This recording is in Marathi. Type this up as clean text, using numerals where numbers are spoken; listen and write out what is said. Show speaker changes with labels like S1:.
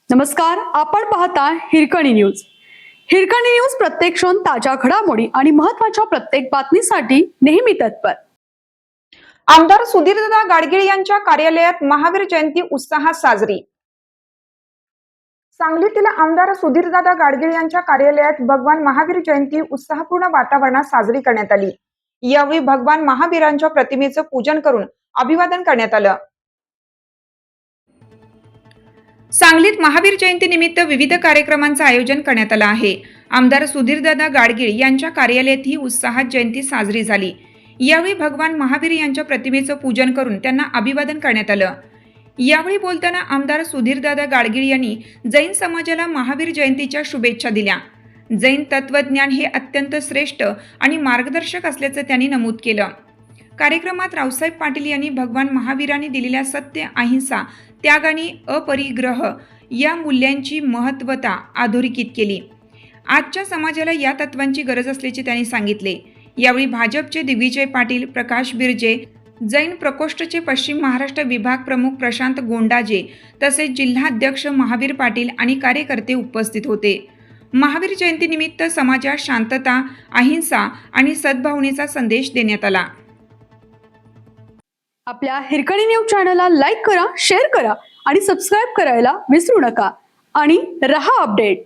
S1: नमस्कार, आपण पाहता हिरकणी न्यूज. हिरकणी न्यूज प्रत्येक क्षण ताज्या घडामोडी आणि महत्त्वाच्या प्रत्येक बातमीसाठी नेहमी तत्पर.
S2: आमदार सुधीरदादा गाडगीळ यांच्या कार्यालयात महावीर जयंती उत्साहात साजरी. सांगलीतील आमदार सुधीरदादा गाडगीळ यांच्या कार्यालयात भगवान महावीर जयंती उत्साहपूर्ण वातावरणात साजरी करण्यात आली. यावेळी भगवान महावीरांच्या प्रतिमेचं पूजन करून अभिवादन करण्यात आलं. सांगलीत महावीर जयंती निमित्त विविध कार्यक्रमांचं आयोजन करण्यात आलं आहे. आमदार सुधीरदादा गाडगीळ यांच्या कार्यालयात ही उत्साहात जयंती साजरी झाली. यावेळी भगवान महावीर यांच्या प्रतिमेचं पूजन करून त्यांना अभिवादन करण्यात आलं. यावेळी बोलताना आमदार सुधीरदादा गाडगीळ यांनी जैन समाजाला महावीर जयंतीच्या शुभेच्छा दिल्या. जैन तत्वज्ञान हे अत्यंत श्रेष्ठ आणि मार्गदर्शक असल्याचं त्यांनी नमूद केलं. कार्यक्रमात रावसाहेब पाटील यांनी भगवान महावीरांनी दिलेल्या सत्य, अहिंसा, त्याग आणि अपरिग्रह या मूल्यांची महत्त्वता अधोरेखित केली. आजच्या समाजाला या तत्वांची गरज असल्याचे त्यांनी सांगितले. यावेळी भाजपचे दिग्विजय पाटील, प्रकाश बिर्जे, जैन प्रकोष्ठचे पश्चिम महाराष्ट्र विभाग प्रमुख प्रशांत गोंडाजे तसेच जिल्हाध्यक्ष महावीर पाटील आणि कार्यकर्ते उपस्थित होते. महावीर जयंतीनिमित्त समाजात शांतता, अहिंसा आणि सद्भावनेचा संदेश देण्यात आला.
S1: आपल्या हिरकणी न्यूज चॅनलला लाईक करा, शेअर करा आणि सबस्क्राईब करायला विसरू नका आणि रहा अपडेट.